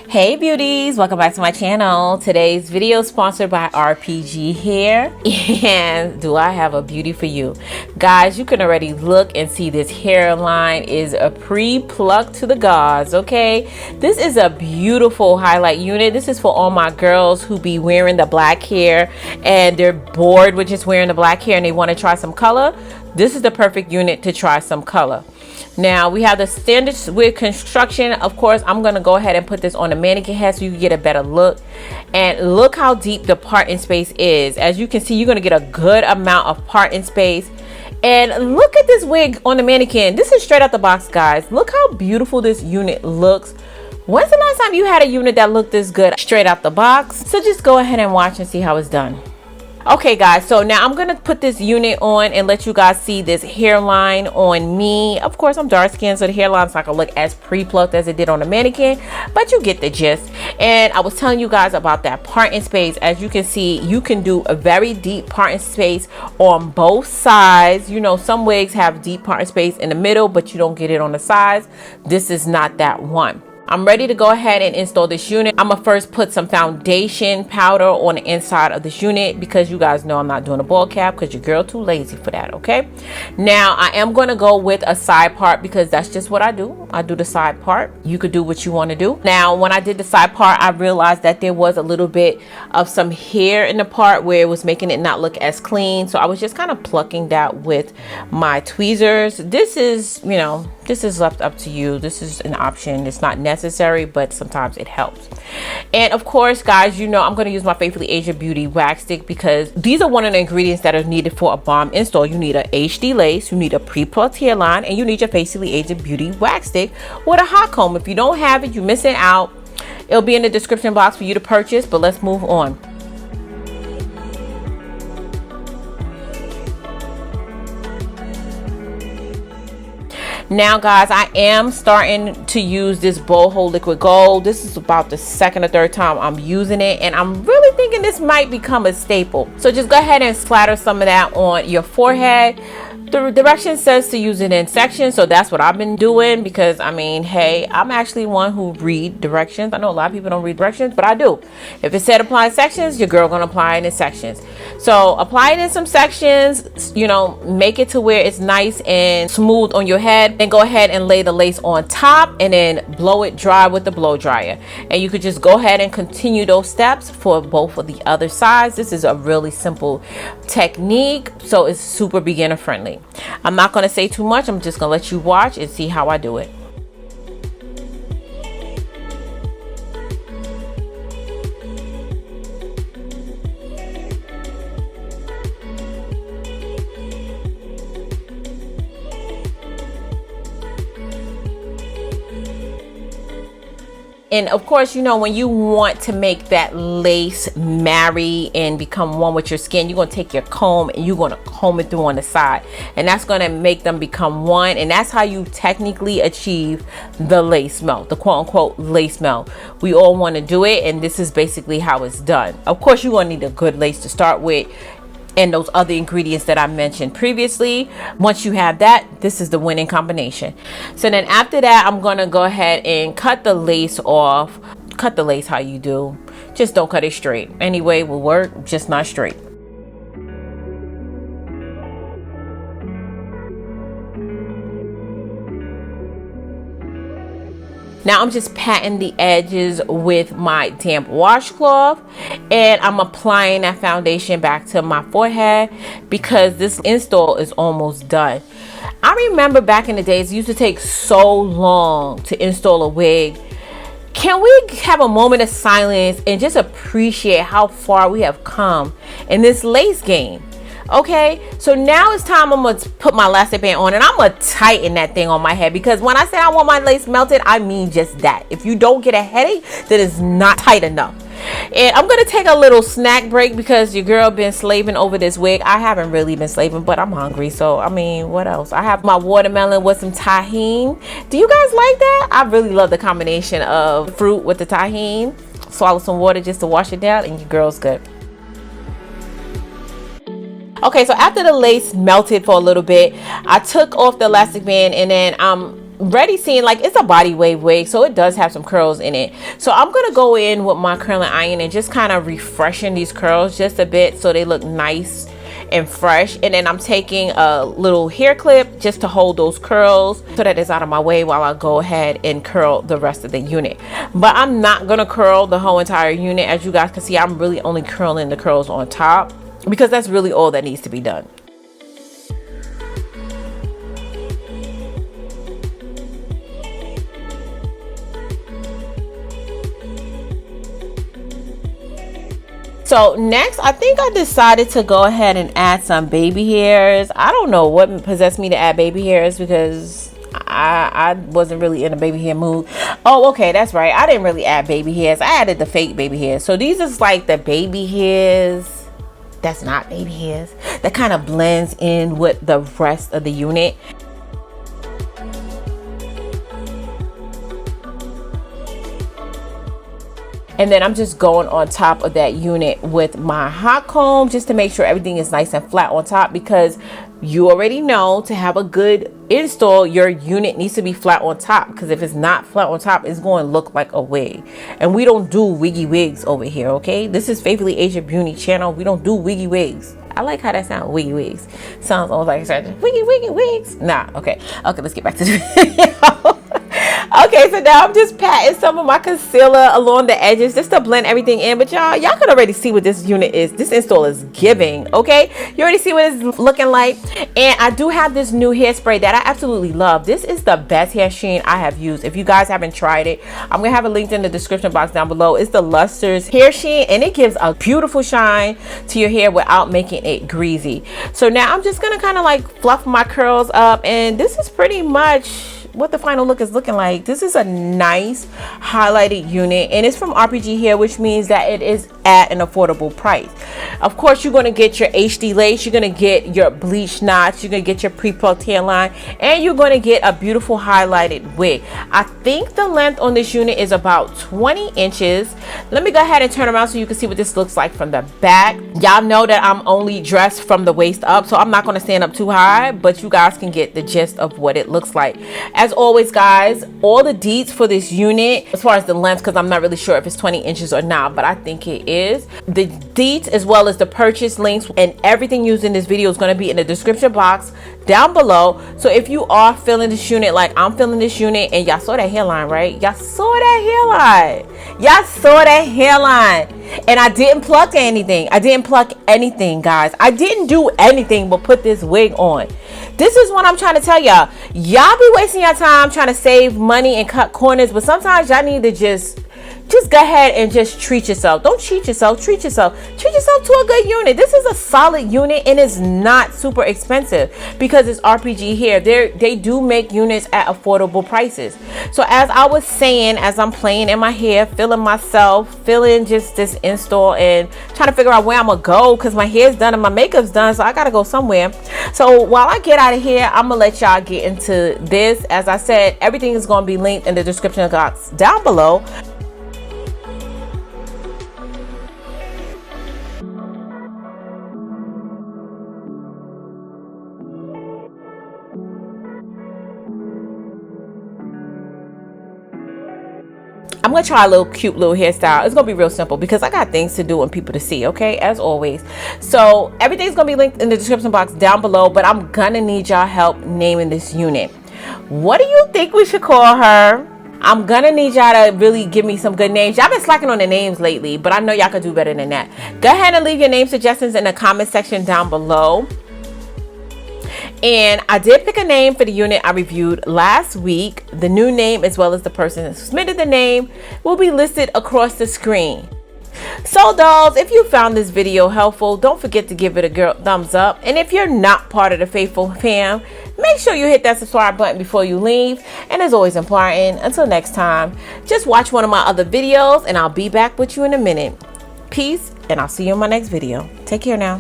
Hey beauties, welcome back to my channel. Today's video is sponsored by RPGHAIR, and do I have a beauty for you guys? You can already look and see this hairline is a pre-plucked to the gods. Okay, this is a beautiful highlight unit. This is for all my girls who be wearing the black hair and they're bored with just wearing the black hair and they want to try some color. This is the perfect unit to try some color. Now we have the standard wig construction. Of course, I'm going to go ahead and put this on the mannequin head so you can get a better look. And look how deep the parting space is. As you can see, you're going to get a good amount of parting space. And look at this wig on the mannequin. This is straight out the box, guys. Look how beautiful this unit looks. When's the last time you had a unit that looked this good straight out the box? So just go ahead and watch and see how it's done. Okay guys, so now I'm gonna put this unit on and let you guys see this hairline on me. Of course, I'm dark skinned, so the hairline's not gonna look as pre-plucked as it did on the mannequin, but you get the gist. And I was telling you guys about that parting space. As you can see, you can do a very deep parting space on both sides. You know, some wigs have deep parting space in the middle, but you don't get it on the sides. This is not that one. I'm ready to go ahead and install this unit. I'm gonna first put some foundation powder on the inside of this unit because you guys know I'm not doing a ball cap because your girl too lazy for that. Okay, now I am gonna go with a side part because that's just what I do. I do the side part. You could do what you want to do. Now when I did the side part, I realized that there was a little bit of some hair in the part where it was making it not look as clean, so I was just kind of plucking that with my tweezers. This is, you know, this is left up to you. This is an option. It's not necessary, but sometimes it helps. And of course, guys, you know I'm going to use my Faithfully Aged Beauty wax stick because these are one of the ingredients that are needed for a bomb install. You need a HD lace, you need a pre-plucked hairline, and you need your Faithfully Aged Beauty wax stick with a hot comb. If you don't have it, you're missing out. It'll be in the description box for you to purchase, but let's move on. Now guys, I am starting to use this Boho liquid gold. This is about the second or third time I'm using it, and I'm really thinking this might become a staple. So just go ahead and splatter some of that on your forehead. The direction says to use it in sections, so that's what I've been doing because I mean, hey, I'm actually one who read directions. I know a lot of people don't read directions, but I do. If it said apply sections, your girl gonna apply it in sections. So apply it in some sections, you know, make it to where it's nice and smooth on your head. Then go ahead and lay the lace on top and then blow it dry with the blow dryer. And you could just go ahead and continue those steps for both of the other sides. This is a really simple technique, so it's super beginner friendly. I'm not going to say too much. I'm just going to let you watch and see how I do it. And of course, you know, when you want to make that lace marry and become one with your skin, you're going to take your comb and you're going to comb it through on the side. And that's going to make them become one. And that's how you technically achieve the lace melt, the quote unquote lace melt. We all want to do it. And this is basically how it's done. Of course, you're going to need a good lace to start with, and those other ingredients that I mentioned previously. Once you have that, this is the winning combination. So then after that, I'm gonna go ahead and cut the lace off. Cut the lace how you do. Just don't cut it straight. Anyway, it will work, just not straight. Now I'm just patting the edges with my damp washcloth, and I'm applying that foundation back to my forehead because this install is almost done. I remember back in the days, it used to take so long to install a wig. Can we have a moment of silence and just appreciate how far we have come in this lace game? Okay, so now it's time. I'm gonna put my elastic band on and I'm gonna tighten that thing on my head because when I say I want my lace melted, I mean just that. If you don't get a headache, that is not tight enough. And I'm gonna take a little snack break because your girl been slaving over this wig. I haven't really been slaving, but I'm hungry, so I mean, what else? I have my watermelon with some tahini. Do you guys like that? I really love the combination of fruit with the tahini. Swallow some water just to wash it down and your girl's good. Okay, so after the lace melted for a little bit, I took off the elastic band and then I'm already seeing like it's a body wave wig, so it does have some curls in it. So I'm gonna go in with my curling iron and just kind of refreshing these curls just a bit so they look nice and fresh. And then I'm taking a little hair clip just to hold those curls so that it's out of my way while I go ahead and curl the rest of the unit. But I'm not gonna curl the whole entire unit. As you guys can see, I'm really only curling the curls on top because that's really all that needs to be done. So next, I think I decided to go ahead and add some baby hairs. I don't know what possessed me to add baby hairs because I wasn't really in a baby hair mood. Oh, okay, that's right. I didn't really add baby hairs. I added the fake baby hairs. So these is like the baby hairs. That's not baby hairs. That kind of blends in with the rest of the unit. And then I'm just going on top of that unit with my hot comb just to make sure everything is nice and flat on top, because you already know to have a good install, your unit needs to be flat on top, because if it's not flat on top, it's going to look like a wig. And we don't do wiggy wigs over here, okay? This is Faithfully A'ja Beauty channel. We don't do wiggy wigs. I like how that sounds, wiggy wigs. Sounds almost like it's wiggy wigs. Nah, okay. Okay, let's get back to the video. Okay, so now I'm just patting some of my concealer along the edges just to blend everything in. But y'all can already see what this unit is. This install is giving, okay? You already see what it's looking like. And I do have this new hairspray that I absolutely love. This is the best hair sheen I have used. If you guys haven't tried it, I'm going to have it linked in the description box down below. It's the Luster's hair sheen, and it gives a beautiful shine to your hair without making it greasy. So now I'm just going to kind of like fluff my curls up, and this is pretty much what the final look is looking like. This is a nice highlighted unit, and it's from RPG Hair, which means that it is at an affordable price. Of course, you're going to get your HD lace, you're going to get your bleach knots, you're going to get your pre-plucked hairline, and you're going to get a beautiful highlighted wig. I think the length on this unit is about 20 inches. Let me go ahead and turn around so you can see what this looks like from the back. Y'all know that I'm only dressed from the waist up, so I'm not going to stand up too high, but you guys can get the gist of what it looks like. As always, guys, all the deets for this unit, as far as the length, because I'm not really sure if it's 20 inches or not, but I think it is. The deets as well as the purchase links and everything used in this video is going to be in the description box down below. So if you are feeling this unit like I'm feeling this unit, and y'all saw that hairline, right? Y'all saw that hairline. Y'all saw that hairline. And I didn't pluck anything. I didn't pluck anything, guys. I didn't do anything but put this wig on. This is what I'm trying to tell y'all. Y'all be wasting your time trying to save money and cut corners, but sometimes y'all need to just go ahead and just treat yourself. Don't cheat yourself. Treat yourself. Treat yourself to a good unit. This is a solid unit, and it's not super expensive because it's RPG Hair. They do make units at affordable prices. So as I was saying, as I'm playing in my hair, feeling myself, feeling just this install and trying to figure out where I'm gonna go, because my hair's done and my makeup's done, so I gotta go somewhere. So while I get out of here, I'm gonna let y'all get into this. As I said, everything is gonna be linked in the description box down below. I'm gonna try a little cute little hairstyle. It's gonna be real simple because I got things to do and people to see, okay, as always. So everything's gonna be linked in the description box down below, but I'm gonna need y'all help naming this unit. What do you think we should call her? I'm gonna need y'all to really give me some good names. Y'all been slacking on the names lately, but I know y'all could do better than that. Go ahead and leave your name suggestions in the comment section down below. And I did pick a name for the unit I reviewed last week. The new name, as well as the person that submitted the name, will be listed across the screen. So dolls, if you found this video helpful, don't forget to give it a thumbs up. And if you're not part of the faithful fam, make sure you hit that subscribe button before you leave. And as always important, until next time, just watch one of my other videos and I'll be back with you in a minute. Peace, and I'll see you in my next video. Take care now.